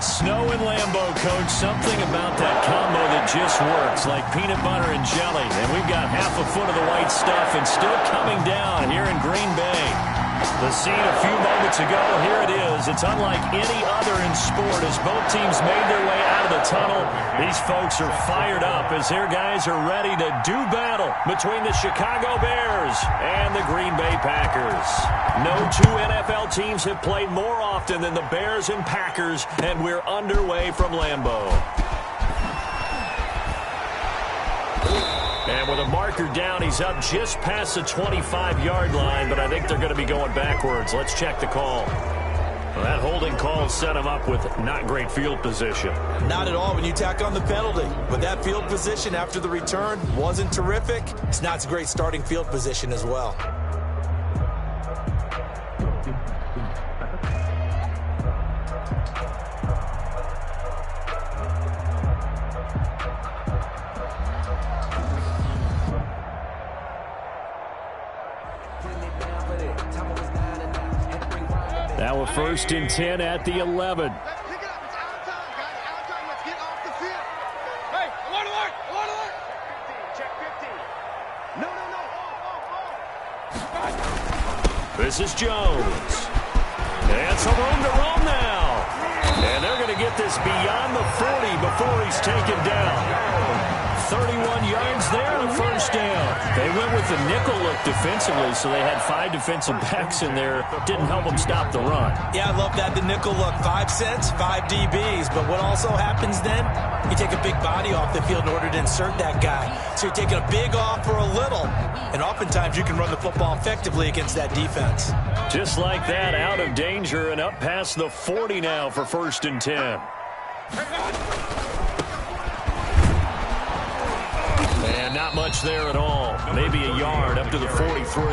Snow and Lambeau, Coach. Something about that combo that just works, like peanut butter and jelly. And we've got half a foot of the white stuff and still coming down here in Green Bay. The scene a few moments ago, here it is. It's unlike any other in sport as both teams made their way out of the tunnel. These folks are fired up as their guys are ready to do battle between the Chicago Bears and the Green Bay Packers. No two NFL teams have played more often than the Bears and Packers, and we're underway from Lambeau. And with a marker down, he's up just past the 25-yard line, but I think they're going to be going backwards. Let's check the call. Well, that holding call set him up with not great field position. Not at all when you tack on the penalty. But that field position after the return wasn't terrific. It's not a great starting field position as well. Now a 1st and 10 at the 11. This is Jones. And some room to roam now. And they're going to get this beyond the 40 before he's taken down. 31 yards there and a 1st down. They went with the nickel look defensively, so they had 5 defensive backs in there. Didn't help them stop the run. Yeah, I love that, the nickel look. 5 cents, 5 DBs. But what also happens then, you take a big body off the field in order to insert that guy. So you're taking a big off for a little. And oftentimes you can run the football effectively against that defense. Just like that, out of danger and up past the 40 now for 1st and 10. And not much there at all. Maybe a yard up to the 43.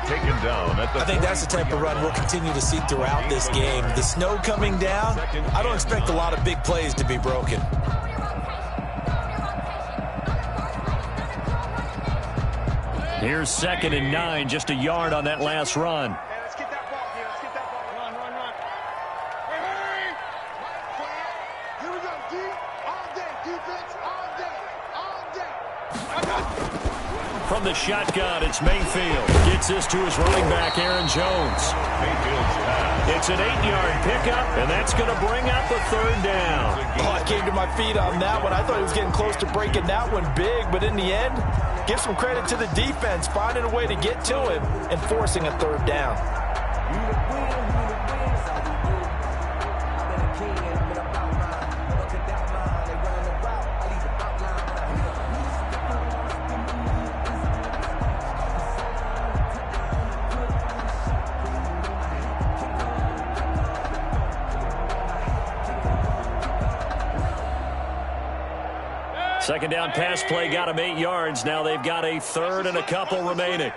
Taken down at the I think that's the type of run we'll continue to see throughout this game. The snow coming down, I don't expect a lot of big plays to be broken. Here's 2nd and 9, just a yard on that last run. Let's get that ball here. Let's get that ball. Run, run, run. Hey! Here we go, D. All day. Defense, all day. All day. From the shotgun, it's Mayfield. Gets this to his running back, Aaron Jones. It's an 8-yard pickup, and that's going to bring up a 3rd down. Oh, I came to my feet on that one. I thought he was getting close to breaking that one big, but in the end, give some credit to the defense, finding a way to get to him and forcing a 3rd down. Second down pass play got him 8 yards. Now they've got a 3rd and a couple remaining.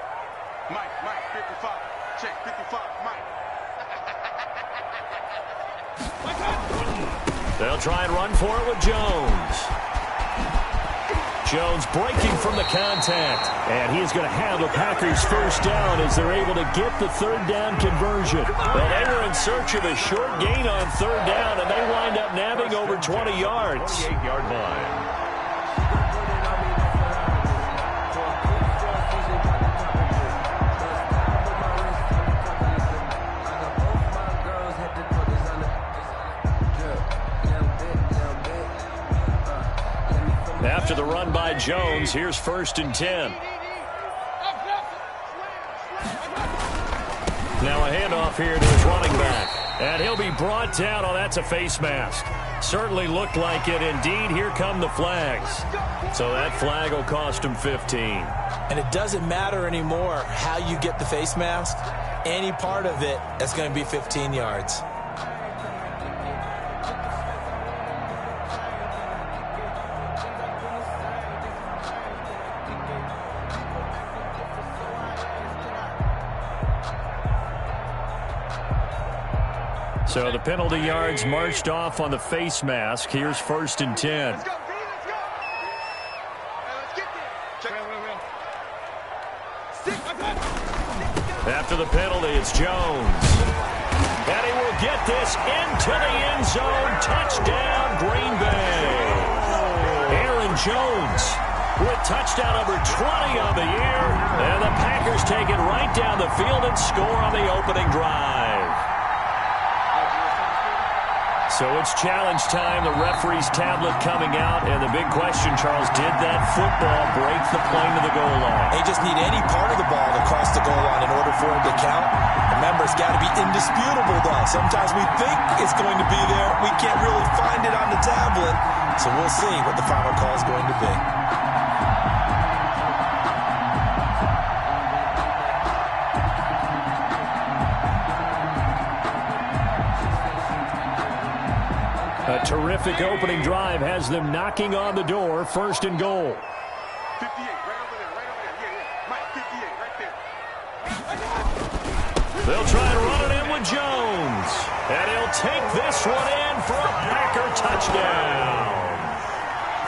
Mike, 55. Check, 55, Mike. They'll try and run for it with Jones. Jones breaking from the contact. And he's going to have the Packers' 1st down as they're able to get the 3rd down conversion. Well, they were in search of a short gain on 3rd down, and they wind up nabbing over 20 yards. 28-yard line. After the run by Jones, here's 1st and 10. Now a handoff here to his running back. And he'll be brought down. Oh, that's a face mask. Certainly looked like it. Indeed, here come the flags. So that flag will cost him 15. And it doesn't matter anymore how you get the face mask. Any part of it, that's going to be 15 yards. So the penalty yards marched off on the face mask. Here's 1st and 10. Let's go, B, let's go. Let's get there. Check. After the penalty, it's Jones. And he will get this into the end zone. Touchdown, Green Bay. Aaron Jones with touchdown number 20 on the year. And the Packers take it right down the field and score on the opening drive. So it's challenge time. The referee's tablet coming out. And the big question, Charles, did that football break the plane to the goal line? They just need any part of the ball to cross the goal line in order for it to count. Remember, it's got to be indisputable, though. Sometimes we think it's going to be there. We can't really find it on the tablet. So we'll see what the final call is going to be. A terrific opening drive has them knocking on the door. First and goal. 58, right over there, right over there. Yeah. Mike, 58, right there. They'll try and run it in with Jones. And he'll take this one in for a Packer touchdown.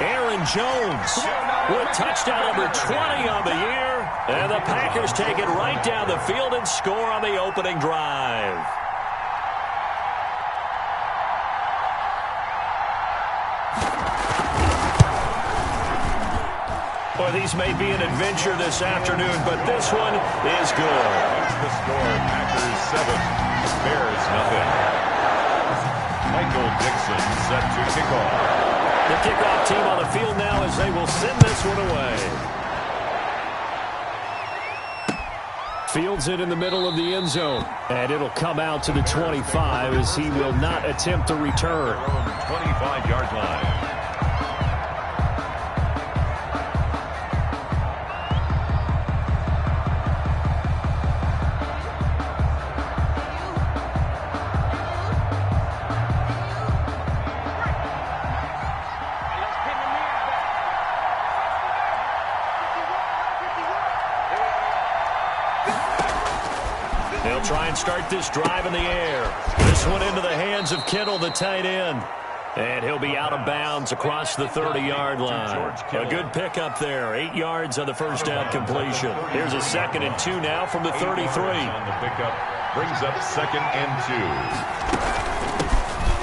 Aaron Jones with touchdown number 20 on the year. And the Packers take it right down the field and score on the opening drive. Well, these may be an adventure this afternoon, but this one is good. That's the score. Packers 7, Bears nothing. Michael Dixon set to kick off. The kickoff team on the field now as they will send this one away. Fields it in the middle of the end zone, and it'll come out to the 25 as he will not attempt to return. 25-yard line. They'll try and start this drive in the air. This one into the hands of Kittle, the tight end. And he'll be out of bounds across the 30-yard line. A good pickup there. 8 yards on the first down completion. Here's a 2nd and 2 now from the 33. On the pickup brings up 2nd and 2.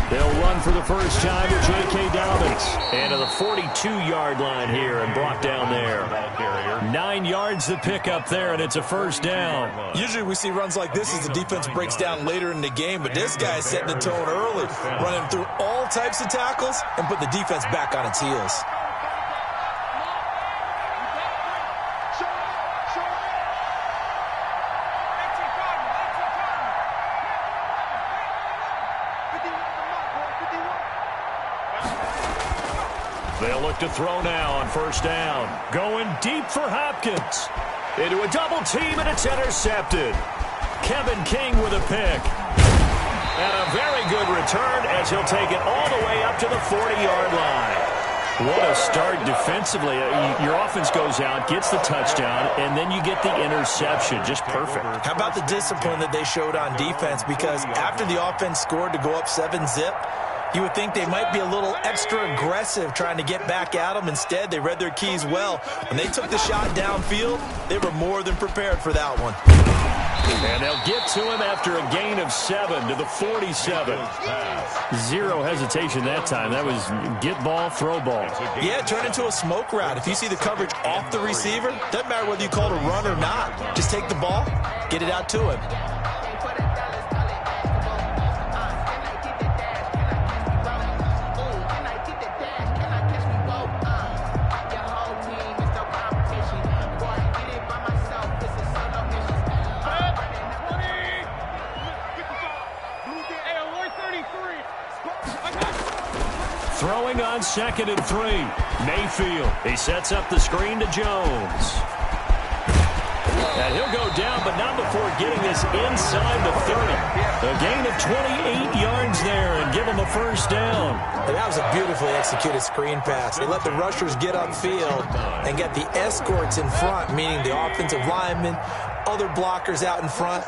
They'll run for the first time with J.K. Dobbins. And to the 42-yard line here and brought down there. 9 yards to pick up there, and it's a first down. Usually we see runs like this as the defense breaks down later in the game, but this guy is setting the tone early, running through all types of tackles and put the defense back on its heels. They'll look to throw now on first down. Going deep for Hopkins. Into a double team, and it's intercepted. Kevin King with a pick. And a very good return as he'll take it all the way up to the 40-yard line. What a start defensively. Your offense goes out, gets the touchdown, and then you get the interception. Just perfect. How about the discipline that they showed on defense? Because after the offense scored to go up 7-zip, you would think they might be a little extra aggressive trying to get back at them. Instead, they read their keys well. When they took the shot downfield, they were more than prepared for that one. And they'll get to him after a gain of 7 to the 47. Zero hesitation that time. That was get ball, throw ball. Yeah, it turned into a smoke route. If you see the coverage off the receiver, doesn't matter whether you call it a run or not. Just take the ball, get it out to him. Throwing on 2nd and 3. Mayfield. He sets up the screen to Jones. And he'll go down, but not before getting this inside the 30. A gain of 28 yards there and give him a first down. And that was a beautifully executed screen pass. They let the rushers get upfield and get the escorts in front, meaning the offensive linemen, other blockers out in front.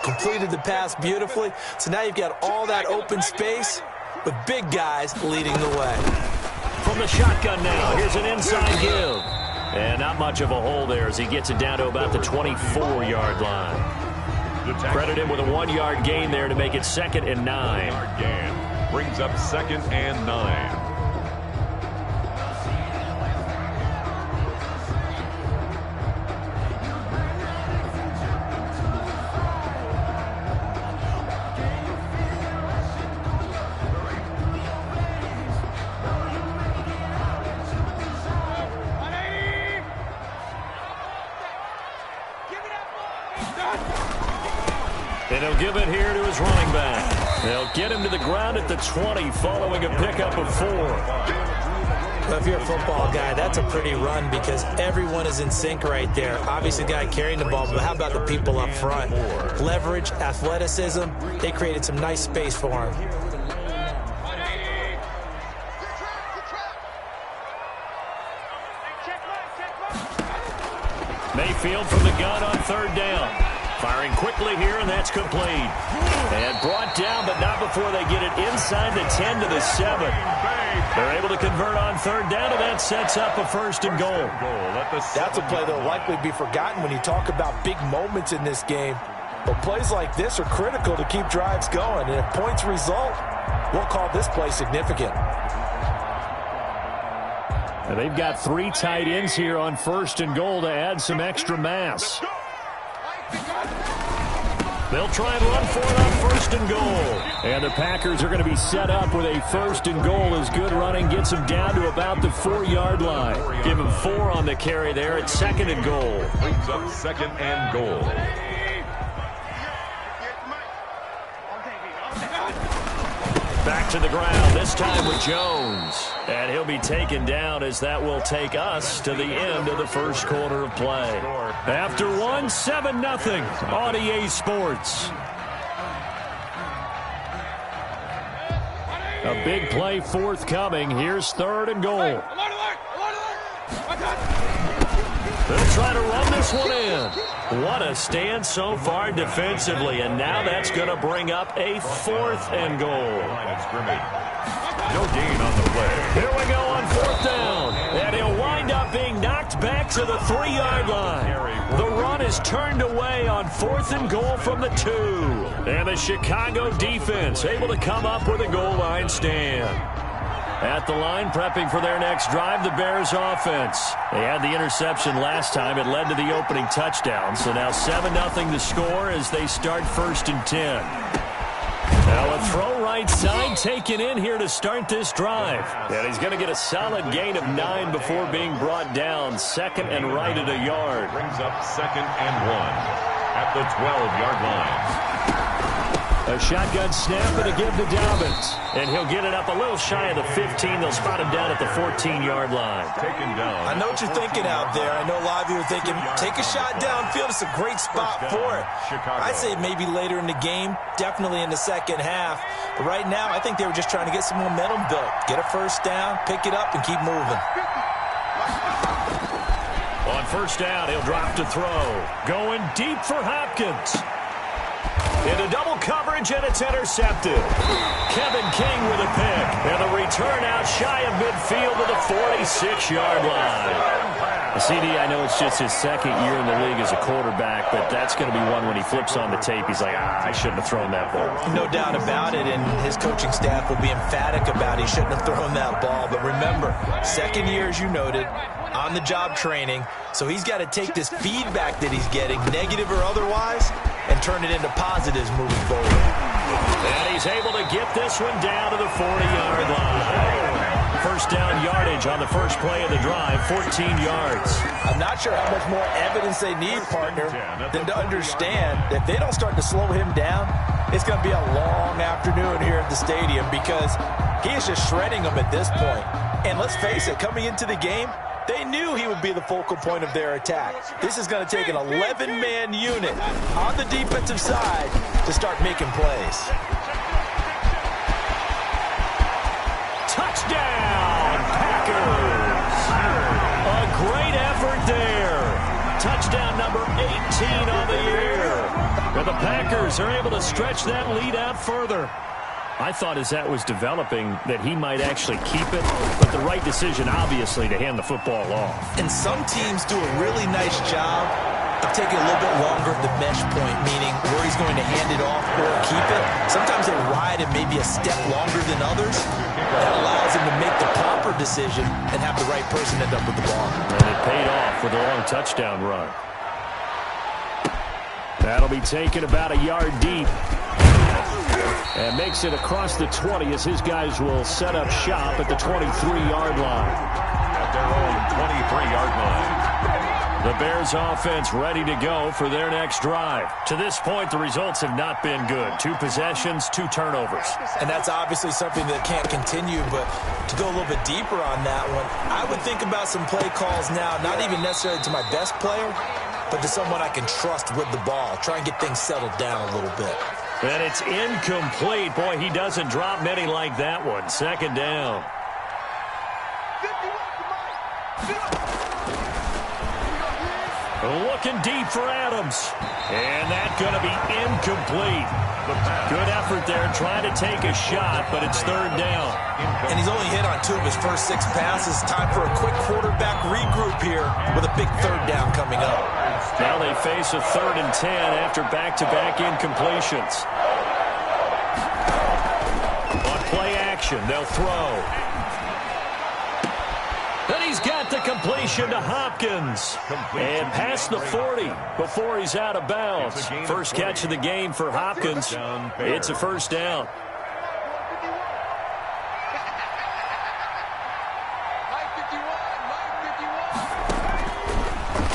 Completed the pass beautifully. So now you've got all that open space with big guys leading the way. From the shotgun now, here's an inside give. And not much of a hole there as he gets it down to about the 24-yard line. Credit him with a 1-yard gain there to make it 2nd and 9. 1-yard gain brings up 2nd and 9. And he'll give it here to his running back. They'll get him to the ground at the 20 following a pickup of 4. Well, if you're a football guy, that's a pretty run because everyone is in sync right there. Obviously, the guy carrying the ball, but how about the people up front? Leverage, athleticism, they created some nice space for him. Mayfield from the gun on 3rd down. Firing quickly here, and that's complete. And brought down, but not before they get it inside the 10 to the 7. They're able to convert on 3rd down, and that sets up a 1st and goal. That's a play that will likely be forgotten when you talk about big moments in this game. But plays like this are critical to keep drives going. And if points result, we'll call this play significant. And they've got 3 tight ends here on 1st and goal to add some extra mass. They'll try and run for it on 1st and goal. And the Packers are going to be set up with a 1st and goal as good running gets them down to about the 4-yard line. Give them 4 on the carry there at 2nd and goal. Brings up 2nd and goal. Back to the ground, this time with Jones. And he'll be taken down as that will take us to the end of the 1st quarter of play. After 1, 7-0 on EA Sports. A big play forthcoming. Here's 3rd and goal. They'll try to run this one in. What a stand so far defensively, and now that's going to bring up a 4th and goal. Line of scrimmage. No gain on the play. Here we go on 4th down, and he'll wind up being knocked back to the 3-yard line. The run is turned away on 4th and goal from the 2. And the Chicago defense able to come up with a goal line stand. At the line, prepping for their next drive, the Bears offense. They had the interception last time. It led to the opening touchdown. So now 7-0 the score as they start 1st and 10. Now a throw right side taken in here to start this drive. And he's going to get a solid gain of 9 before being brought down. 2nd and right at a yard. Brings up 2nd and 1 at the 12-yard line. A shotgun snap and a give to Dobbins. And he'll get it up a little shy of the 15. They'll spot him down at the 14-yard line. Taken down. I know what you're thinking out there. I know a lot of you are thinking, take a shot downfield. It's a great spot for it. I'd say maybe later in the game, definitely in the 2nd half. But right now, I think they were just trying to get some momentum built. Get a 1st down, pick it up, and keep moving. On 1st down, he'll drop to throw. Going deep for Hopkins. Into double coverage, and it's intercepted. Kevin King with a pick. And the return out shy of midfield to the 46-yard line. CD, I know it's just his 2nd year in the league as a quarterback, but that's going to be one when he flips on the tape. He's like, I shouldn't have thrown that ball. No doubt about it, and his coaching staff will be emphatic about he shouldn't have thrown that ball. But remember, 2nd year, as you noted, on-the-job training, so he's got to take this feedback that he's getting, negative or otherwise, and turn it into positives moving forward. And he's able to get this one down to the 40-yard line. 1st down yardage on the first play of the drive, 14 yards. I'm not sure how much more evidence they need, partner, than to understand that if they don't start to slow him down, it's going to be a long afternoon here at the stadium because he is just shredding them at this point. And let's face it, coming into the game, they knew he would be the focal point of their attack. This is going to take an 11-man unit on the defensive side to start making plays. Touchdown, Packers! A great effort there. Touchdown number 18 on the year. And the Packers are able to stretch that lead out further. I thought as that was developing that he might actually keep it, but the right decision, obviously, to hand the football off. And some teams do a really nice job of taking a little bit longer at the mesh point, meaning where he's going to hand it off or keep it. Sometimes they ride it maybe a step longer than others. That allows him to make the proper decision and have the right person end up with the ball. And it paid off with a long touchdown run. That'll be taken about a yard deep. And makes it across the 20 as his guys will set up shop at the 23-yard line. At their own 23-yard line. The Bears offense ready to go for their next drive. To this point, the results have not been good. 2 possessions, 2 turnovers. And that's obviously something that can't continue, but to go a little bit deeper on that one, I would think about some play calls now, not even necessarily to my best player, but to someone I can trust with the ball. Try and get things settled down a little bit. And it's incomplete. Boy, he doesn't drop many like that one. 2nd down. Looking deep for Adams. And that's going to be incomplete. Good effort there trying to take a shot, but it's 3rd down. And he's only hit on 2 of his first 6 passes. Time for a quick quarterback regroup here with a big 3rd down coming up. Now they face a 3rd and 10 after back-to-back incompletions. On play action, they'll throw. Then he's got the completion to Hopkins. And past the 40 before he's out of bounds. First catch of the game for Hopkins. It's a 1st down.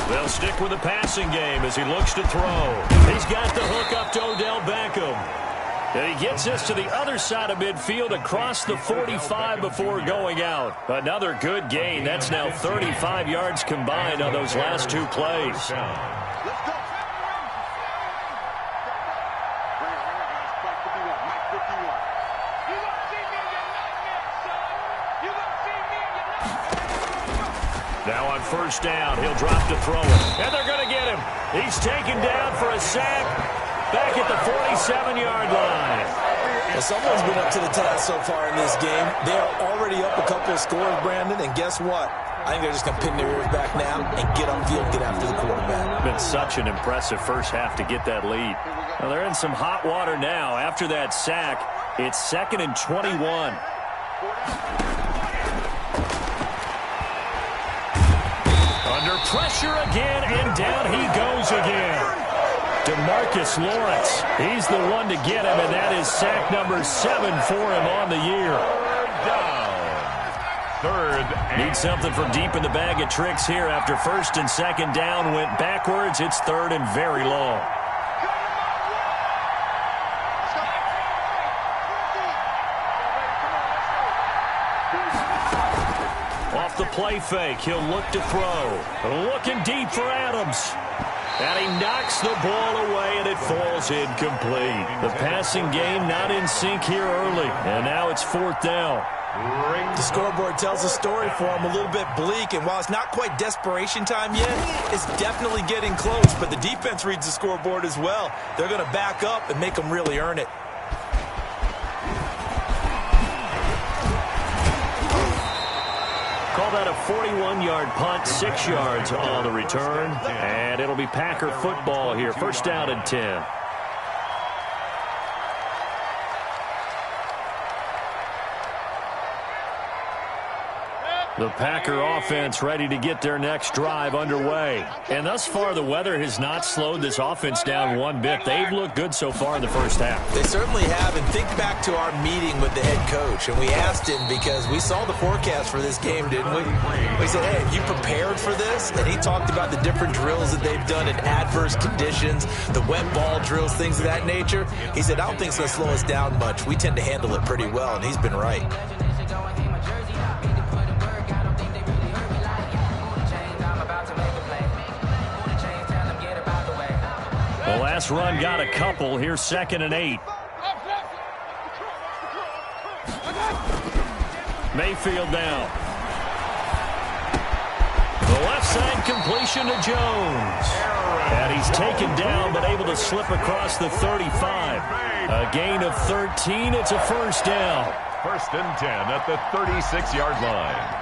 They'll stick with the passing game as he looks to throw. He's got the hook up to Odell Beckham. And he gets us to the other side of midfield across the 45 before going out. Another good gain. That's now 35 yards combined on those last 2 plays. Let's go. Now on 1st down, he'll drop to throw it. And they're going to get him. He's taken down for a sack. Back at the 47-yard line. Well, someone's been up to the task so far in this game. They are already up a couple of scores, Brandon, and guess what? I think they're just going to pin their ears back now and get upfield, get after the quarterback. Been such an impressive first half to get that lead. Well, they're in some hot water now. After that sack, it's 2nd and 21. Under pressure again, and down he goes again. DeMarcus Lawrence, he's the one to get him, and that is sack number 7 for him on the year. 3rd down. Need something from deep in the bag of tricks here after 1st and 2nd down went backwards. It's 3rd and very long. Off the play fake, he'll look to throw. Looking deep for Adams. And he knocks the ball away, and it falls incomplete. The passing game not in sync here early, and now it's 4th down. The scoreboard tells a story for him, a little bit bleak, and while it's not quite desperation time yet, it's definitely getting close, but the defense reads the scoreboard as well. They're going to back up and make them really earn it. Call that a 41-yard punt, 6 yards on the return. And it'll be Packer football here. 1st down and 10. The Packer offense ready to get their next drive underway. And thus far, the weather has not slowed this offense down one bit. They've looked good so far in the first half. They certainly have. And think back to our meeting with the head coach. And we asked him because we saw the forecast for this game, didn't we? We said, hey, have you prepared for this? And he talked about the different drills that they've done in adverse conditions, the wet ball drills, things of that nature. He said, I don't think it's going to slow us down much. We tend to handle it pretty well. And he's been right. The last run got a couple. Here's 2nd and 8. Mayfield down. The left side completion to Jones. And he's taken down but able to slip across the 35. A gain of 13. It's a 1st down. 1st and 10 at the 36-yard line.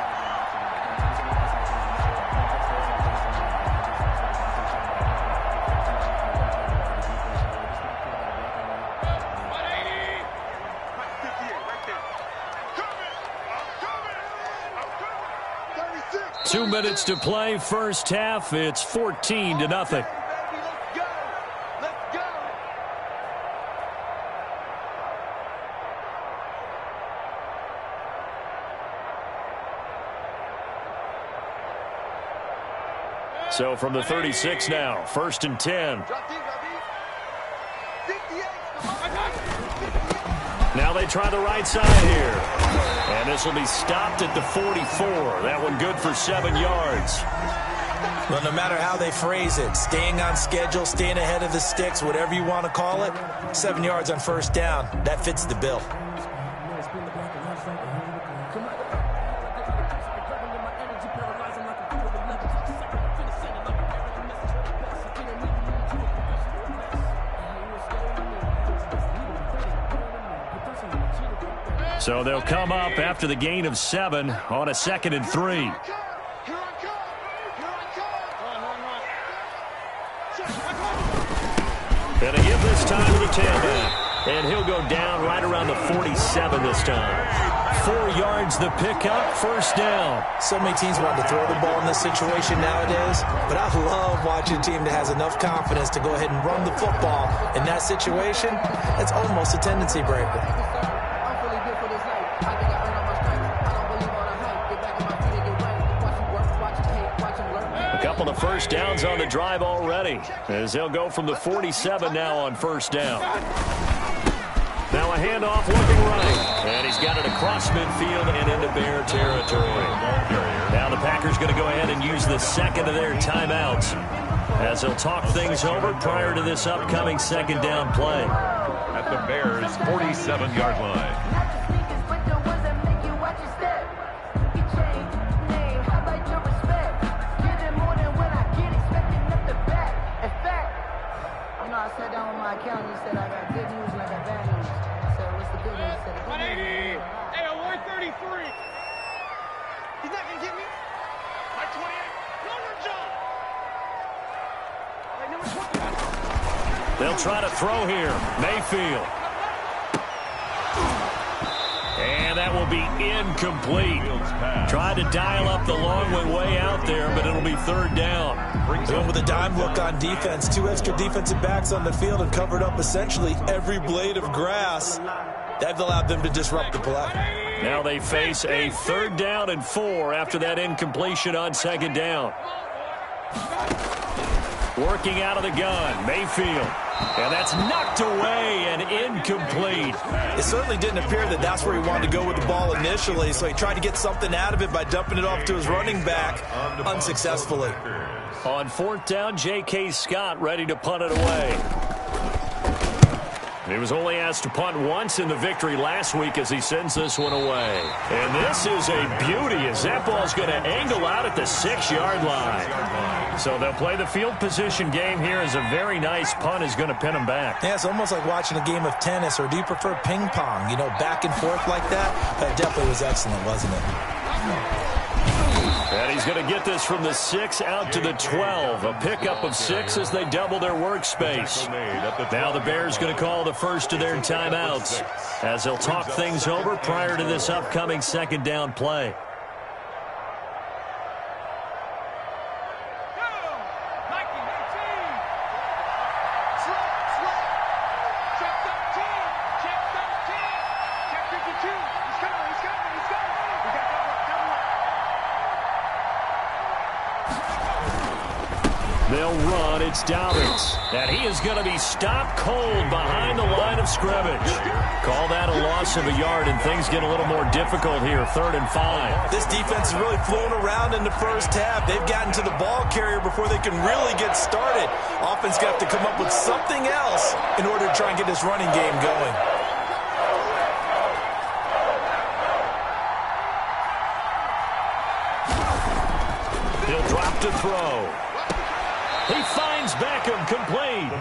2 minutes to play, first half. It's 14-0. So from the 36 now, 1st and 10. Now they try the right side here. And this will be stopped at the 44. That one good for 7 yards. Well, no matter how they phrase it, staying on schedule, staying ahead of the sticks, whatever you want to call it, 7 yards on first down, that fits the bill. So they'll come up after the gain of 7 on a 2nd and 3. And a give this time to the tailback. And he'll go down right around the 47 this time. 4 yards the pickup, first down. So many teams want to throw the ball in this situation nowadays, but I love watching a team that has enough confidence to go ahead and run the football. In that situation, that's almost a tendency breaker. Couple of first downs on the drive already, as they'll go from the 47 now on first down. Now a handoff looking right, and he's got it across midfield and into Bear territory. Now the Packers going to go ahead and use the second of their timeouts as they'll talk things over prior to this upcoming second down play. At the Bears' 47-yard line. They'll try to throw here. Mayfield. And that will be incomplete. Tried to dial up the long way out there, but it'll be third down. Going with a dime look on defense. 2 extra defensive backs on the field and covered up essentially every blade of grass. That allowed them to disrupt the play. Now they face a 3rd down and 4 after that incompletion on 2nd down. Working out of the gun, Mayfield. And that's knocked away and incomplete. It certainly didn't appear that that's where he wanted to go with the ball initially, so he tried to get something out of it by dumping it off to his running back unsuccessfully. On 4th down, J.K. Scott ready to punt it away. He was only asked to punt once in the victory last week as he sends this one away. And this is a beauty as that ball's going to angle out at the 6-yard line. So they'll play the field position game here as a very nice punt is going to pin them back. Yeah, it's almost like watching a game of tennis, or do you prefer ping pong? You know, back and forth like that? That definitely was excellent, wasn't it? And he's going to get this from the 6 out to the 12. A pickup of 6 as they double their workspace. Now the Bears going to call the first of their timeouts as they'll talk things over prior to this upcoming second down play. They'll run. It's Dobbins. And he is going to be stopped cold behind the line of scrimmage. Call that a loss of a yard, and things get a little more difficult here. 3rd and 5. This defense has really flown around in the first half. They've gotten to the ball carrier before they can really get started. Offense going to have to come up with something else in order to try and get this running game going. He'll drop to throw. He finds Beckham, complete.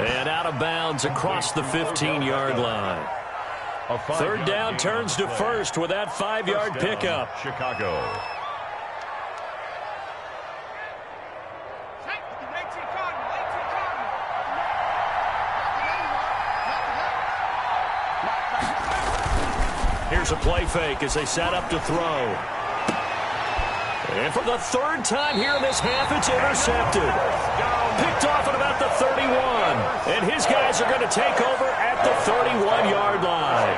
And out of bounds across the 15-yard line. 3rd down turns to 1st with that 5-yard pickup. Chicago. Here's a play fake as they set up to throw. And for the third time here in this half, it's intercepted. Picked off at about the 31. And his guys are going to take over at the 31-yard line.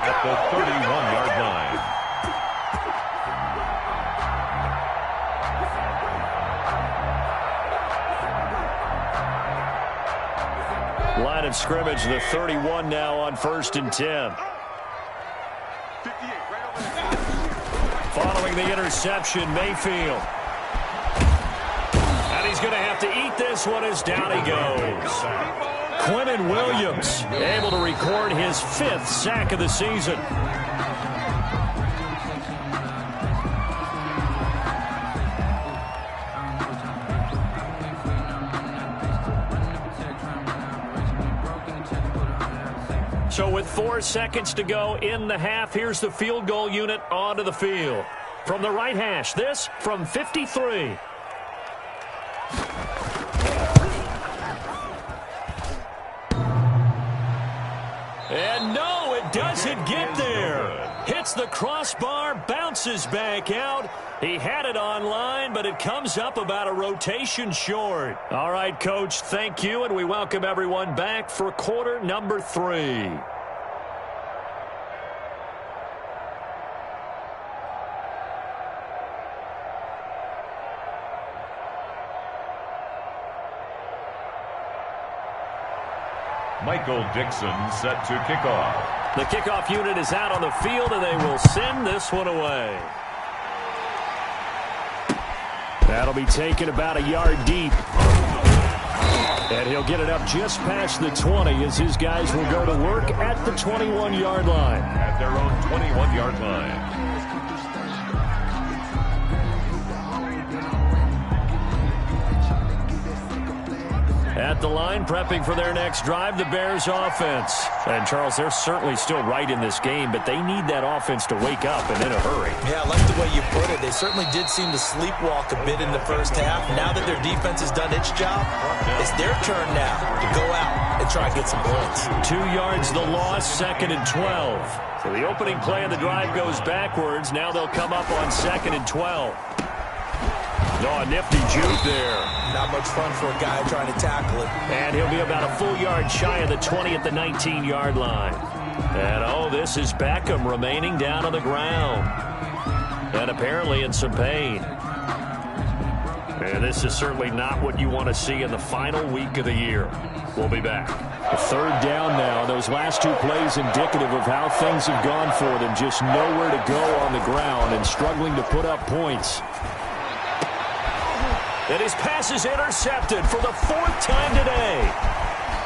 At the 31-yard line. Line of scrimmage, the 31 now on 1st and 10. Following the interception, Mayfield. And he's going to have to eat this one as down he goes. Quinnen Williams able to record his 5th sack of the season. So with 4 seconds to go in the half, here's the field goal unit onto the field. From the right hash, this from 53. And no, it doesn't get there. Hits the crossbar, bounces back out. He had it online, but it comes up about a rotation short. All right, Coach, thank you, and we welcome everyone back for quarter number 3. Michael Dixon set to kickoff. The kickoff unit is out on the field, and they will send this one away. That'll be taken about a yard deep. And he'll get it up just past the 20 as his guys will go to work at the 21-yard line. At their own 21-yard line. At the line, prepping for their next drive, the Bears offense. And, Charles, they're certainly still right in this game, but they need that offense to wake up and in a hurry. Yeah, I like the way you put it. They certainly did seem to sleepwalk a bit in the first half. Now that their defense has done its job, it's their turn now to go out and try and get some points. 2 yards the loss, 2nd and 12. So the opening play of the drive goes backwards. Now they'll come up on 2nd and 12. Oh, a nifty juke there. Not much fun for a guy trying to tackle it. And he'll be about a full yard shy of the 20 at the 19-yard line. And, oh, this is Beckham remaining down on the ground. And apparently in some pain. And this is certainly not what you want to see in the final week of the year. We'll be back. A 3rd down now. Those last 2 plays indicative of how things have gone for them. Just nowhere to go on the ground and struggling to put up points. And his pass is intercepted for the 4th time today.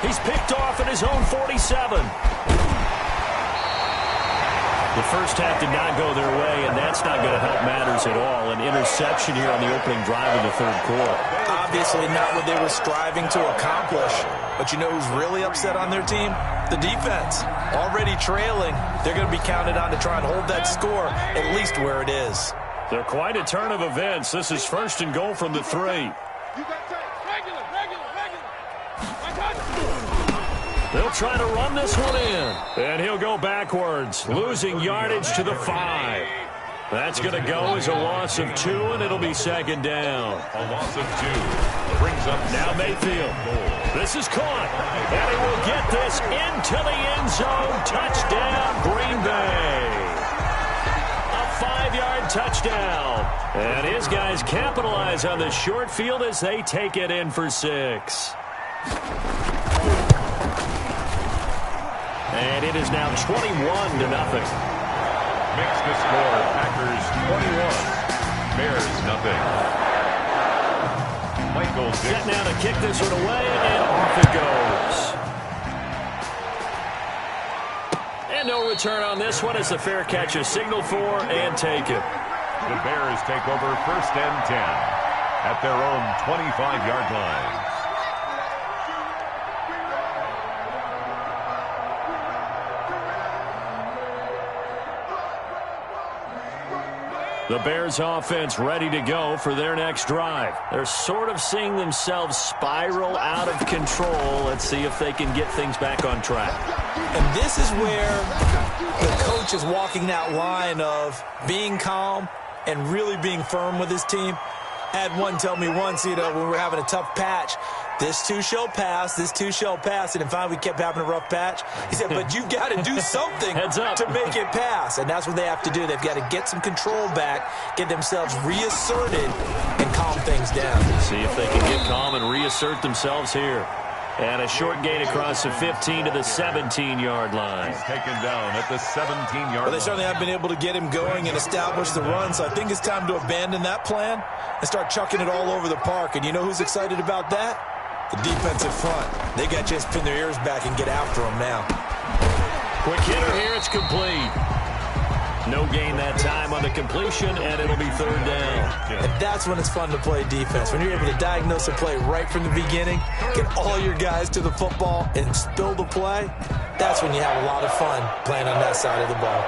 He's picked off at his own 47. The first half did not go their way, and that's not going to help matters at all. An interception here on the opening drive of the 3rd quarter. Obviously not what they were striving to accomplish. But you know who's really upset on their team? The defense. Already trailing. They're going to be counted on to try and hold that score at least where it is. They're quite a turn of events. This is 1st and goal from the 3. They'll try to run this one in. And he'll go backwards, losing yardage to the 5. That's going to go as a loss of 2, and it'll be 2nd down. A loss of 2 brings up now Mayfield. This is caught. And he will get this into the end zone. Touchdown, Green Bay. 5-yard touchdown. And his guys capitalize on the short field as they take it in for 6. And it is now 21-0. Makes the score Packers 21, Bears nothing. Michael Dixon. Set now to kick this one away, and off it goes. And no return on this one as the fair catch is signaled for and taken. The Bears take over 1st and 10 at their own 25-yard line. The Bears offense ready to go for their next drive. They're sort of seeing themselves spiral out of control. Let's see if they can get things back on track. And this is where the coach is walking that line of being calm and really being firm with his team. I had one tell me once, when we were having a tough patch, this too shall pass, this too shall pass. And finally we kept having a rough patch. He said, but you got to do something to make it pass. And that's what they have to do. They've got to get some control back, get themselves reasserted, and calm things down. See if they can get calm and reassert themselves here. And a short gain across the 15 to the 17-yard line. He's taken down at the 17-yard line. Well, they certainly have been able to get him going and establish the run, so I think it's time to abandon that plan and start chucking it all over the park. And you know who's excited about that? The defensive front. They got to just pin their ears back and get after him now. Quick hitter here. It's complete. No gain that time on the completion, and it'll be third down. And that's when it's fun to play defense. When you're able to diagnose a play right from the beginning, get all your guys to the football, and spill the play, that's when you have a lot of fun playing on that side of the ball.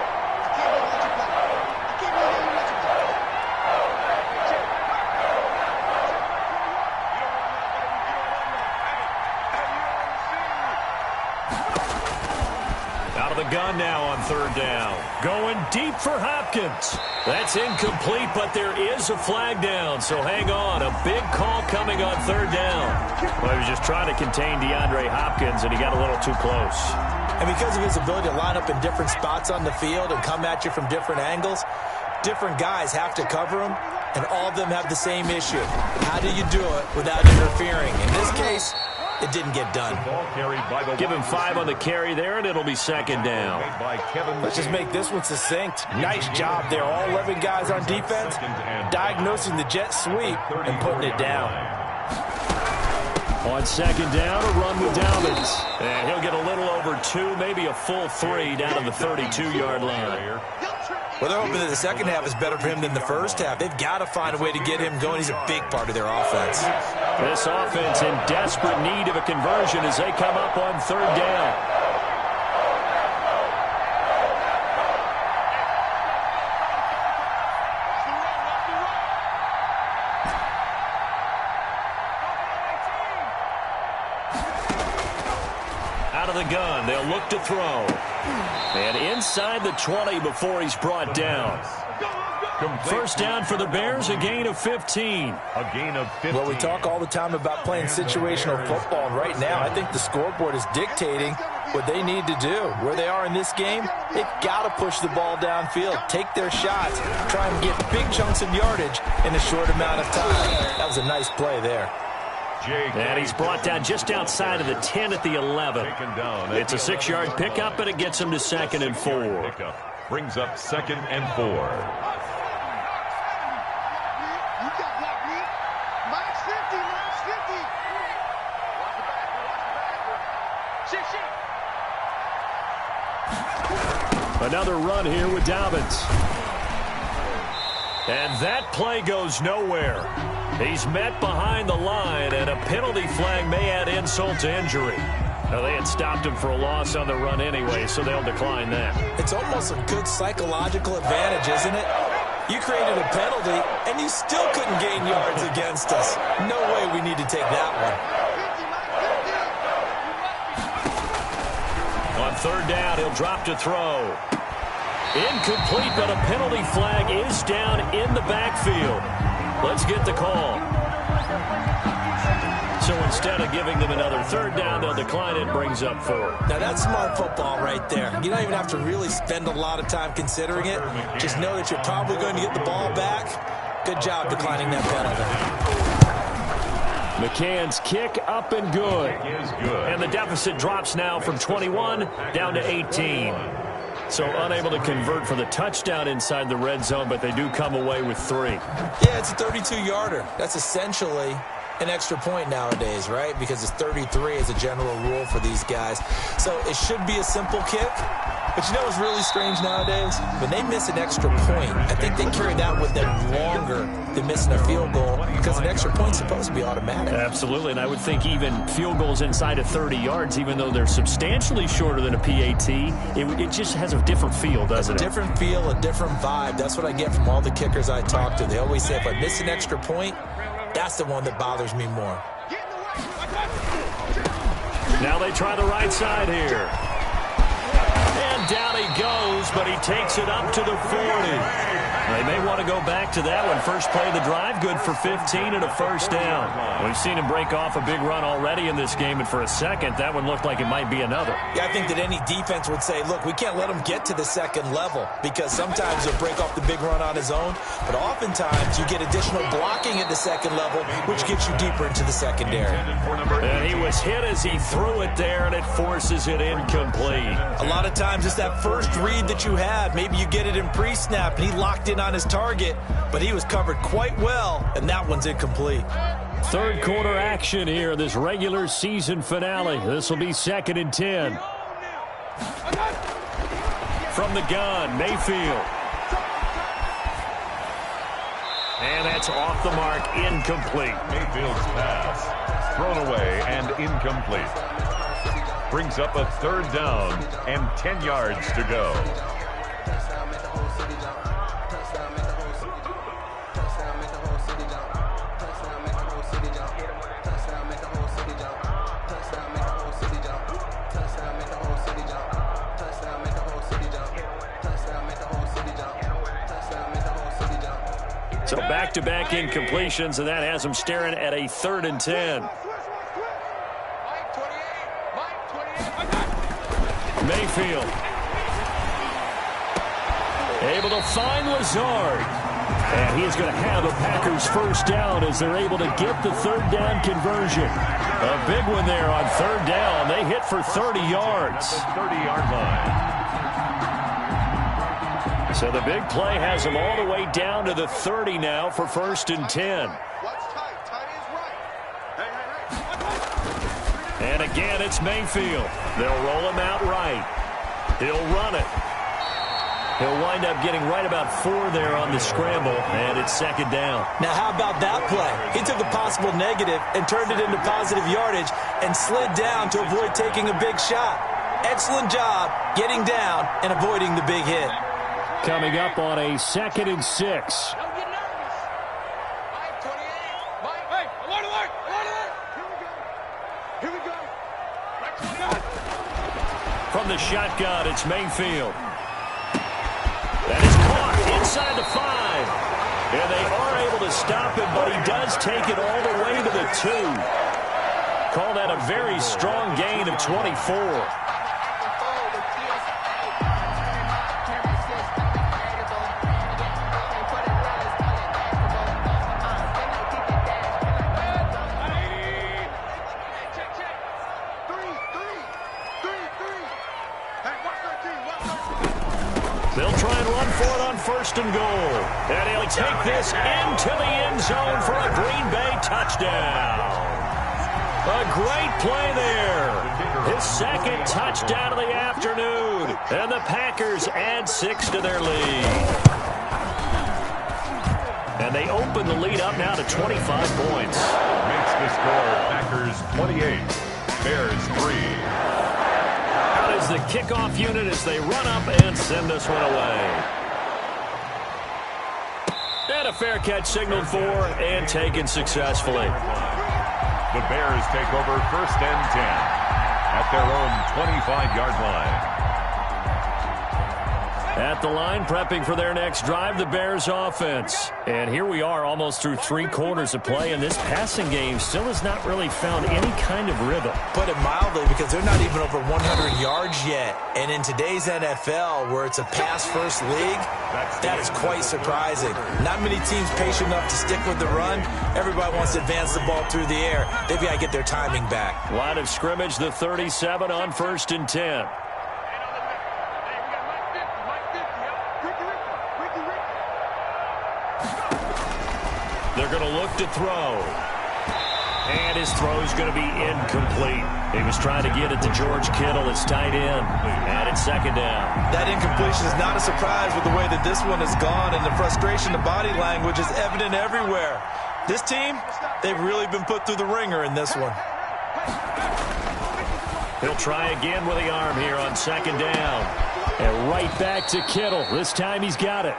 Gun now on third down. Going deep for Hopkins. That's incomplete, but there is a flag down, so hang on. A big call coming on third down. Well, he was just trying to contain DeAndre Hopkins, and he got a little too close. And because of his ability to line up in different spots on the field and come at you from different angles, different guys have to cover him, and all of them have the same issue. How do you do it without interfering? In this case, it didn't get done. Give him 5 on the carry there, and it'll be second down. Let's just make this one succinct. Nice job there. All 11 guys on defense diagnosing the jet sweep and putting it down. On second down, a run with Dalvins. And he'll get a little over 2, maybe a full 3 down to the 32-yard line. Well, they're hoping that the second half is better for him than the first half. They've got to find a way to get him going. He's a big part of their offense. This offense in desperate need of a conversion as they come up on third down. Out of the gun, they'll look to throw. And inside the 20 before he's brought down. First down for the Bears, a gain of 15. A gain of 15. Well, we talk all the time about playing situational football, and right now I think the scoreboard is dictating what they need to do. Where they are in this game, they've got to push the ball downfield, take their shots, try and get big chunks of yardage in a short amount of time. That was a nice play there. And he's brought down just outside of the 10 at the 11. It's a 6-yard pickup, and it gets him to 2nd and 4. Brings up 2nd and 4. Another run here with Dalvins. And that play goes nowhere. He's met behind the line, and a penalty flag may add insult to injury. Now, they had stopped him for a loss on the run anyway, so they'll decline that. It's almost a good psychological advantage, isn't it? You created a penalty, and you still couldn't gain yards against us. No way we need to take that one. On third down, he'll drop to throw. Incomplete, but a penalty flag is down in the backfield. Let's get the call. So instead of giving them another third down, they'll decline it, brings up 4. Now, that's smart football right there. You don't even have to really spend a lot of time considering it. Just know that you're probably going to get the ball back. Good job declining that penalty. McCann's kick up and good. And the deficit drops now from 21 down to 18. So unable to convert for the touchdown inside the red zone, but they do come away with 3. Yeah, it's a 32-yarder. That's essentially an extra point nowadays, right? Because it's 33 as a general rule for these guys. So it should be a simple kick. But you know what's really strange nowadays? When they miss an extra point, I think they carry that with them longer than missing a field goal because an extra point's supposed to be automatic. Absolutely, and I would think even field goals inside of 30 yards, even though they're substantially shorter than a PAT, it just has a different feel, doesn't it? A different feel, a different vibe. That's what I get from all the kickers I talk to. They always say if I miss an extra point, that's the one that bothers me more. Now they try the right side here. And And down he goes, but he takes it up to the 40. They may want to go back to that one. First play of the drive, good for 15 and a first down. We've seen him break off a big run already in this game, and for a second, that one looked like it might be another. Yeah, I think that any defense would say, look, we can't let him get to the second level, because sometimes he'll break off the big run on his own, but oftentimes you get additional blocking at the second level, which gets you deeper into the secondary. And he was hit as he threw it there, and it forces it incomplete. A lot of times it's that first read that you have. Maybe you get it in pre-snap, and he locked in on his target, but he was covered quite well, and that one's incomplete. Third quarter action here, this regular season finale. This will be 2nd and 10. From the gun, Mayfield. And that's off the mark, incomplete. Mayfield's pass thrown away and incomplete. Brings up a 3rd down and 10 yards to go. So back-to-back incompletions, and that has him staring at a 3rd and 10. Mayfield. Able to find Lazard. And he is going to have a Packers first down as they're able to get the 3rd down conversion. A big one there on 3rd down. They hit for 30 yards. 30-yard line. So the big play has them all the way down to the 30 now for 1st and 10. And again, it's Mayfield. They'll roll him out right. He'll run it. He'll wind up getting right about 4 there on the scramble, and it's 2nd down. Now, how about that play? He took a possible negative and turned it into positive yardage and slid down to avoid taking a big shot. Excellent job getting down and avoiding the big hit. Coming up on a 2nd and 6. Don't get nervous. 528. Hey, alert, alert, alert, alert. Here we go. Here we go. From the shotgun, it's Mayfield. That is caught inside the 5. And they are able to stop him, but he does take it all the way to the 2. Call that a very strong gain of 24. They'll try and run for it on 1st and goal. And he'll take this into the end zone for a Green Bay touchdown. A great play there. His 2nd touchdown of the afternoon. And the Packers add 6 to their lead. And they open the lead up now to 25 points. Makes the score Packers 28, Bears 3. Is the kickoff unit as they run up and send this one away. And a fair catch signaled for and taken successfully. The Bears take over 1st and 10 at their own 25-yard line. At the line, prepping for their next drive, the Bears offense. And here we are almost through 3 quarters of play, and this passing game still has not really found any kind of rhythm. Put it mildly, because they're not even over 100 yards yet. And in today's NFL, where it's a pass-first league, that is quite surprising. Not many teams patient enough to stick with the run. Everybody wants to advance the ball through the air. They've got to get their timing back. Line of scrimmage, the 37 on 1st and 10. They're going to look to throw. And his throw is going to be incomplete. He was trying to get it to George Kittle. It's tight end. And it's 2nd down. That incompletion is not a surprise with the way that this one has gone. And the frustration, the body language is evident everywhere. This team, they've really been put through the ringer in this one. He'll try again with the arm here on 2nd down. And right back to Kittle. This time he's got it.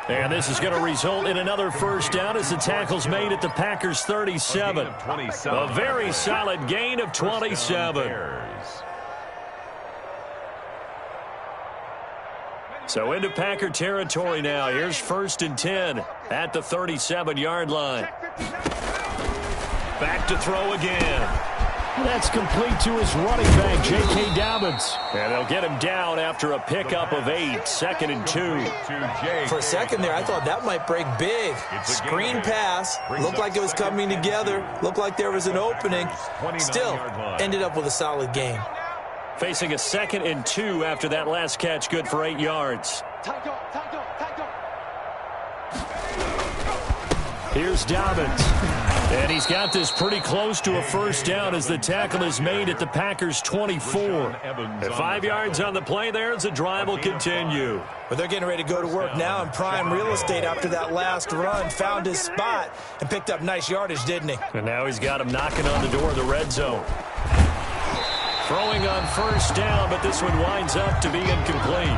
And this is going to result in another first down as the tackle's made at the Packers 37. A very solid gain of 27. So into Packer territory now. Here's 1st and 10 at the 37-yard line. Back to throw again. That's complete to his running back, J.K. Dobbins. And they'll get him down after a pickup of 8, 2nd and 2. For a second there, I thought that might break big. Screen pass. Looked like it was coming together. Looked like there was an opening. Still, ended up with a solid game. Facing a 2nd and 2 after that last catch, good for 8 yards. Here's Dobbins. And he's got this pretty close to a first down as the tackle is made at the Packers' 24. At 5 yards on the play there as the drive will continue. But they're getting ready to go to work now in prime real estate after that last run. Found his spot and picked up nice yardage, didn't he? And now he's got him knocking on the door of the red zone. Throwing on first down, but this one winds up to be incomplete.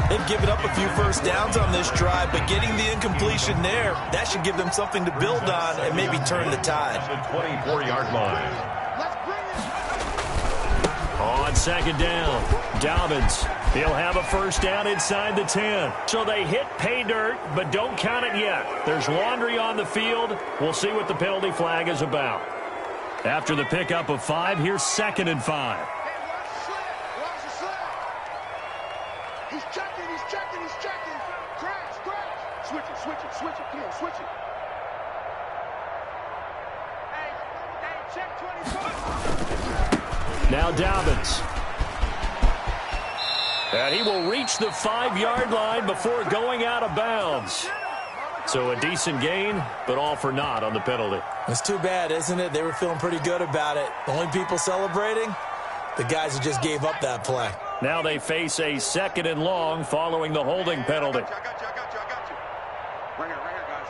They've given up a few first downs on this drive, but getting the incompletion there, that should give them something to build on and maybe turn the tide. The 24-yard line. On 2nd down, Dobbins. He'll have a first down inside the 10. So they hit pay dirt, but don't count it yet. There's laundry on the field. We'll see what the penalty flag is about. After the pickup of 5, here's 2nd and 5. He's checking. Crash. Switch it. Come on, switch it. Hey, check 24. Now Dobbins. And he will reach the 5-yard line before going out of bounds. So a decent gain, but all for naught on the penalty. It's too bad, isn't it? They were feeling pretty good about it. The only people celebrating, the guys who just gave up that play. Now they face a 2nd and long following the holding penalty. I got you. Right here, guys.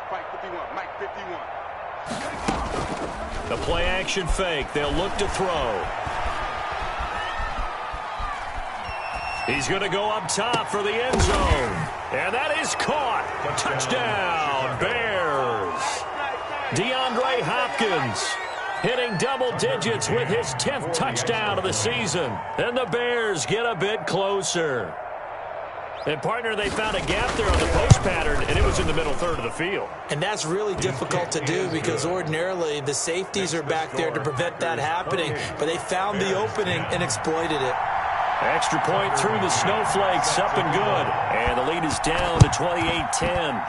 Mike 51. The play action fake. They'll look to throw. He's going to go up top for the end zone. And that is caught. Touchdown, Bears. DeAndre Hopkins hitting double digits with his 10th touchdown of the season. And the Bears get a bit closer. And, partner, they found a gap there on the post pattern, and it was in the middle third of the field. And that's really difficult to do because ordinarily the safeties are back there to prevent that happening. But they found the opening and exploited it. Extra point through the snowflakes, up and good. And the lead is down to 28-10.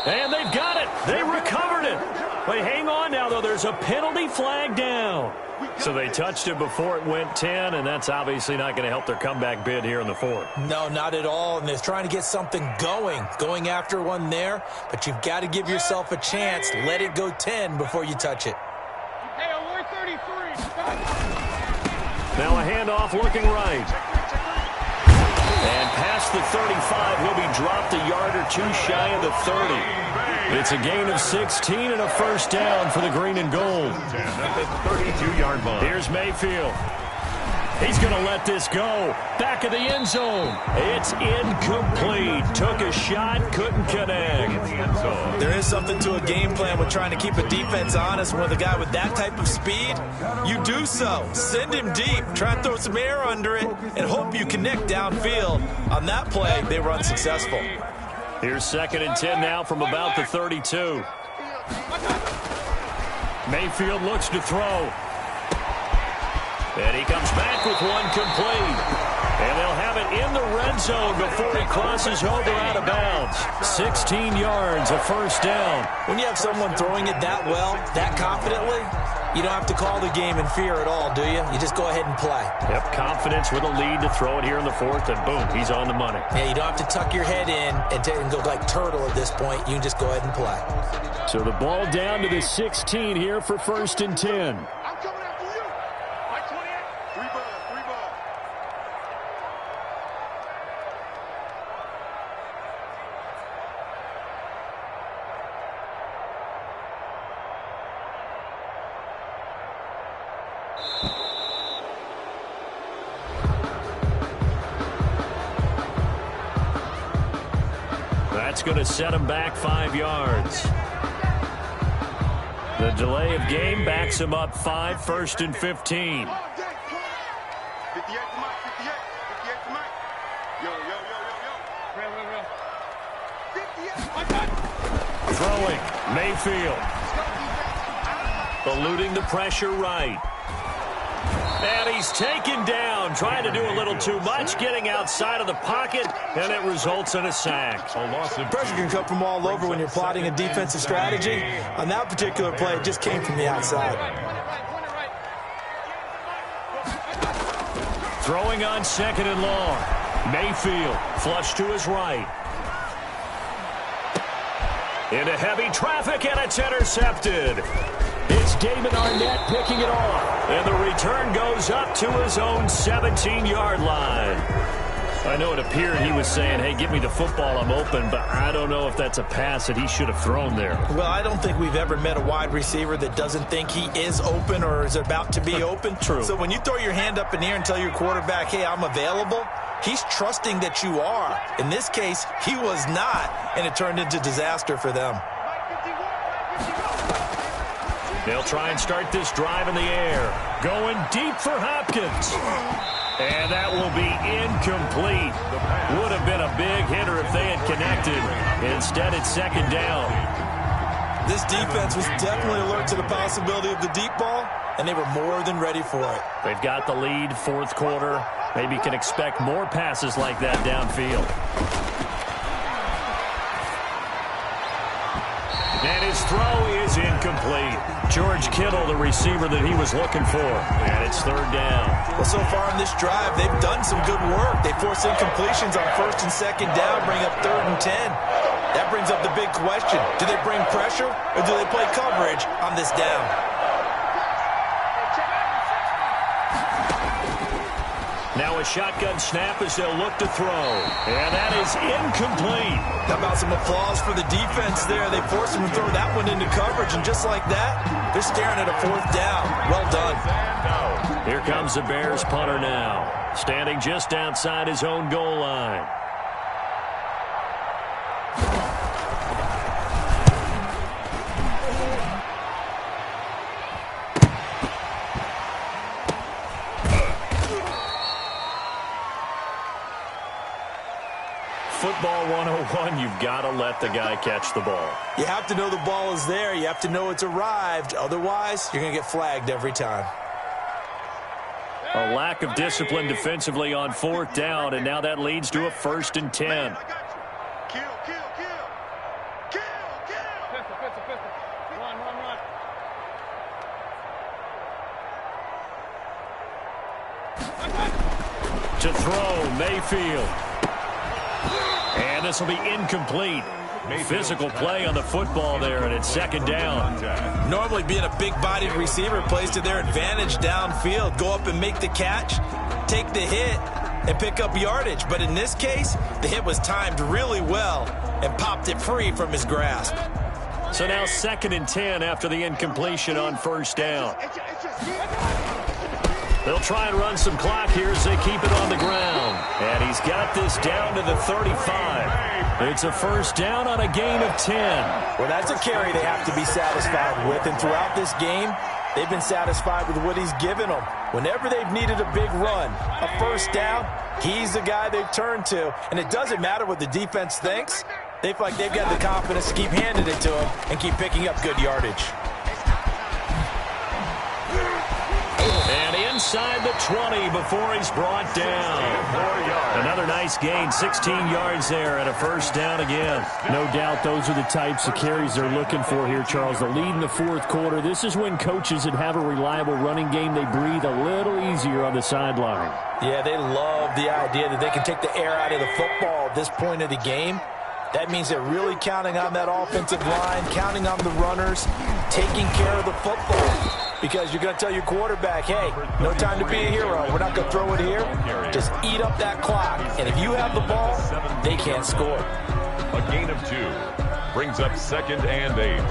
And they've got it. They recovered it. But hang on now, though. There's a penalty flag down. So they touched it before it went 10, and that's obviously not going to help their comeback bid here in the 4th. No, not at all. And they're trying to get something going after one there. But you've got to give yourself a chance. Let it go 10 before you touch it. Hey, we're 33. Now a handoff looking right. And past the 35, he'll be dropped a yard or two shy of the 30. It's a gain of 16 and a first down for the green and gold. At the 32-yard line. Here's Mayfield. He's going to let this go. Back of the end zone. It's incomplete. Took a shot, couldn't connect. There is something to a game plan with trying to keep a defense honest. With a guy with that type of speed, you do so. Send him deep. Try and throw some air under it and hope you connect downfield. On that play, they were unsuccessful. Here's 2nd and 10 now from about the 32. Mayfield looks to throw. And he comes back with one complete. And they'll have it in the red zone before he crosses over out of bounds. 16 yards, a first down. When you have someone throwing it that well, that confidently, you don't have to call the game in fear at all, do you? You just go ahead and play. Yep, confidence with a lead to throw it here in the 4th, and boom, he's on the money. Yeah, you don't have to tuck your head in and go like turtle at this point. You can just go ahead and play. So the ball down to the 16 here for 1st and 10. I'm coming after you. Mike 28. 3 balls. That's going to set him back 5 yards. The delay of game backs him up 5, 1st and 15. 58 to Mike. 58 to Mike. Yo. throwing. Mayfield. Eluding the pressure right. And he's taken down, trying to do a little too much, getting outside of the pocket, and it results in a sack. Pressure can come from all over when you're plotting a defensive strategy. On that particular play, it just came from the outside. Throwing on 2nd and long. Mayfield, flush to his right. Into heavy traffic, and it's intercepted. It's David Arnett picking it off. And the return goes up to his own 17-yard line. I know it appeared he was saying, hey, give me the football, I'm open, but I don't know if that's a pass that he should have thrown there. Well, I don't think we've ever met a wide receiver that doesn't think he is open or is about to be open. True. So when you throw your hand up in the air and tell your quarterback, hey, I'm available, he's trusting that you are. In this case, he was not, and it turned into disaster for them. They'll try and start this drive in the air. Going deep for Hopkins. And that will be incomplete. Would have been a big hitter if they had connected. Instead, it's 2nd down. This defense was definitely alert to the possibility of the deep ball, and they were more than ready for it. They've got the lead, 4th quarter. Maybe can expect more passes like that downfield. And his throw is incomplete. George Kittle, the receiver that he was looking for. And it's 3rd down. Well, so far in this drive, they've done some good work. They force incompletions on 1st and 2nd down, bring up 3rd and 10. That brings up the big question. Do they bring pressure or do they play coverage on this down? Now a shotgun snap as they'll look to throw. And that is incomplete. How about some applause for the defense there? They forced him to throw that one into coverage, and just like that, they're staring at a 4th down. Well done. Here comes the Bears punter now, standing just outside his own goal line. Football 101, you've got to let the guy catch the ball. You have to know the ball is there. You have to know it's arrived. Otherwise, you're going to get flagged every time. A lack of discipline defensively on 4th down, and now that leads to a 1st and 10. Kill. Pistol. Run. To throw, Mayfield. And this will be incomplete. Physical play on the football there, and it's 2nd down. Normally being a big-bodied receiver plays to their advantage downfield. Go up and make the catch, take the hit, and pick up yardage. But in this case, the hit was timed really well and popped it free from his grasp. So now 2nd and 10 after the incompletion on 1st down. They'll try and run some clock here as they keep it on the ground. And he's got this down to the 35. It's a 1st down on a gain of 10. Well, that's a carry they have to be satisfied with. And throughout this game, they've been satisfied with what he's given them. Whenever they've needed a big run, a 1st down, he's the guy they've turned to. And it doesn't matter what the defense thinks. They feel like they've got the confidence to keep handing it to him and keep picking up good yardage. And inside the 20 before he's brought down. Another nice gain, 16 yards there and a 1st down again. No doubt those are the types of carries they're looking for here, Charles. The lead in the 4th quarter. This is when coaches that have a reliable running game, they breathe a little easier on the sideline. Yeah, they love the idea that they can take the air out of the football at this point of the game. That means they're really counting on that offensive line, counting on the runners, taking care of the football. Because you're going to tell your quarterback, hey, no time to be a hero. We're not going to throw it here. Just eat up that clock. And if you have the ball, they can't score. A gain of 2 brings up 2nd and 8.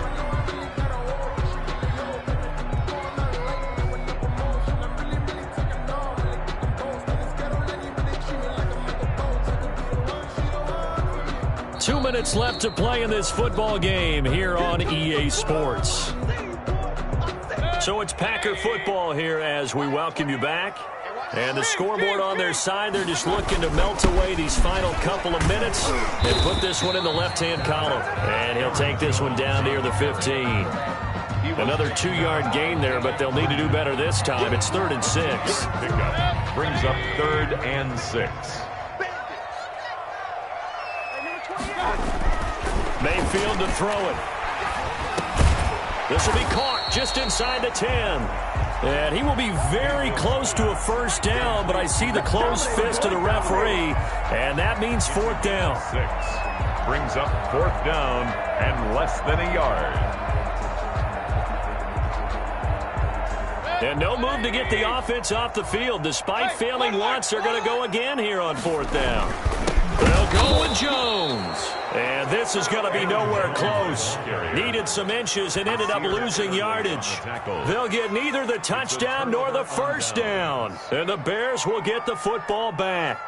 2 minutes left to play in this football game here on EA Sports. So it's Packer football here as we welcome you back. And the scoreboard on their side, they're just looking to melt away these final couple of minutes and put this one in the left-hand column. And he'll take this one down near the 15. Another 2-yard gain there, but they'll need to do better this time. It's 3rd and 6. Pickup brings up 3rd and 6. Mayfield to throw it. This will be caught just inside the 10. And he will be very close to a first down, but I see the closed fist of the referee, and that means 4th down. 6 brings up 4th down and less than a yard. And no move to get the offense off the field. Despite failing once, they're going to go again here on 4th down. They'll go with Jones. And this is going to be nowhere close. Needed some inches and ended up losing yardage. They'll get neither the touchdown nor the first down. And the Bears will get the football back.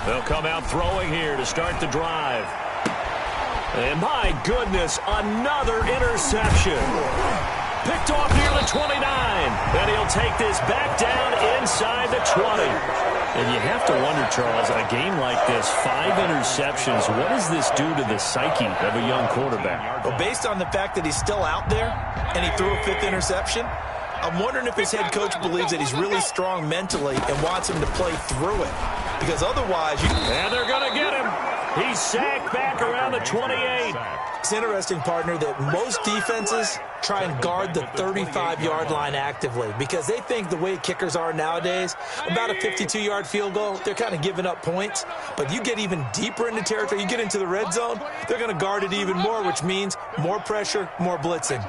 They'll come out throwing here to start the drive. And my goodness, another interception. Picked off near the 29. And he'll take this back down inside the 20. And you have to wonder, Charles, a game like this, 5 interceptions, what does this do to the psyche of a young quarterback? Well, based on the fact that he's still out there and he threw a 5th interception, I'm wondering if his head coach believes that he's really strong mentally and wants him to play through it. Because otherwise, and they're going to get him. He's sacked back around the 28. It's interesting, partner, that most defenses try and guard the 35-yard line actively because they think the way kickers are nowadays, about a 52-yard field goal, they're kind of giving up points. But you get even deeper into territory, you get into the red zone, they're going to guard it even more, which means more pressure, more blitzing.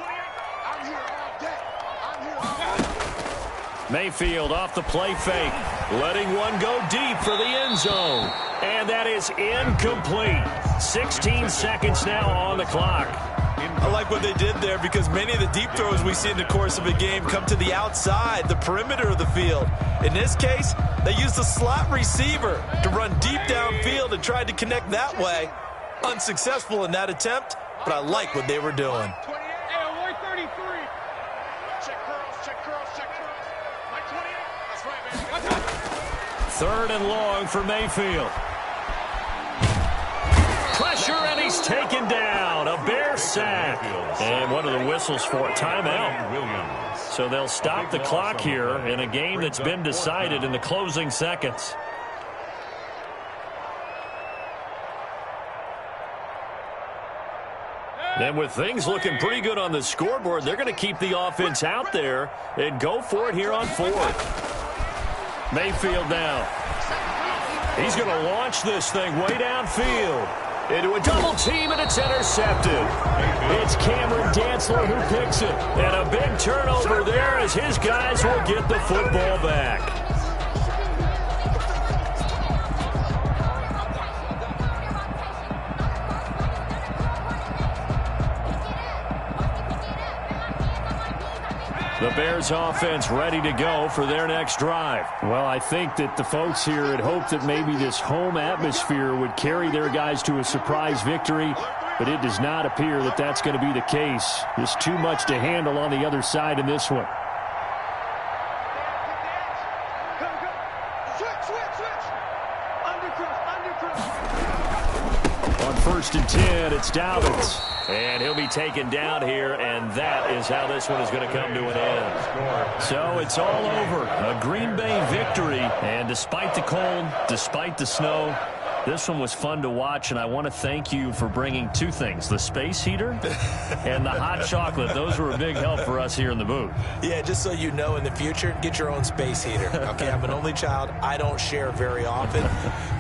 Mayfield off the play fake, letting one go deep for the end zone. And that is incomplete. 16 seconds now on the clock. I like what they did there because many of the deep throws we see in the course of a game come to the outside, the perimeter of the field. In this case, they used the slot receiver to run deep downfield and tried to connect that way. Unsuccessful in that attempt, but I like what they were doing. 3rd and long for Mayfield. Pressure, and he's taken down. A Bear sack. And what are the whistles for? Timeout. So they'll stop the clock here in a game that's been decided in the closing seconds. And with things looking pretty good on the scoreboard, they're going to keep the offense out there and go for it here on 4th. Mayfield now. He's going to launch this thing way downfield into a double team, and it's intercepted. It's Cameron Dantzler who picks it. And a big turnover there as his guys will get the football back. The Bears offense ready to go for their next drive. Well, I think that the folks here had hoped that maybe this home atmosphere would carry their guys to a surprise victory, but it does not appear that that's going to be the case. There's too much to handle on the other side in this one. On 1st and 10, it's Dobbins. And he'll be taken down here, and that is how this one is going to come to an end. So it's all over. A Green Bay victory, and despite the cold, despite the snow, this one was fun to watch, and I want to thank you for bringing 2 things, the space heater and the hot chocolate. Those were a big help for us here in the booth. Yeah, just so you know, in the future, get your own space heater. Okay, I'm an only child. I don't share very often.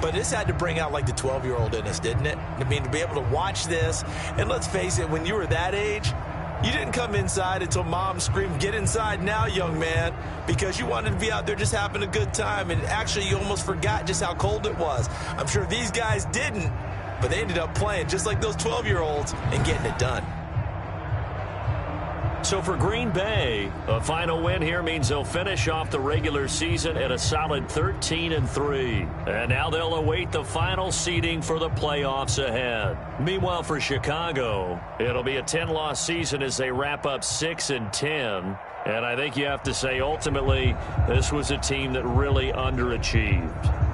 But this had to bring out, like, the 12-year-old in us, didn't it? I mean, to be able to watch this, and let's face it, when you were that age, you didn't come inside until Mom screamed, "Get inside now, young man," because you wanted to be out there just having a good time, and actually you almost forgot just how cold it was. I'm sure these guys didn't, but they ended up playing just like those 12-year-olds and getting it done. So for Green Bay, a final win here means they'll finish off the regular season at a solid 13-3. And now they'll await the final seeding for the playoffs ahead. Meanwhile, for Chicago, it'll be a 10-loss season as they wrap up 6-10. And I think you have to say, ultimately, this was a team that really underachieved.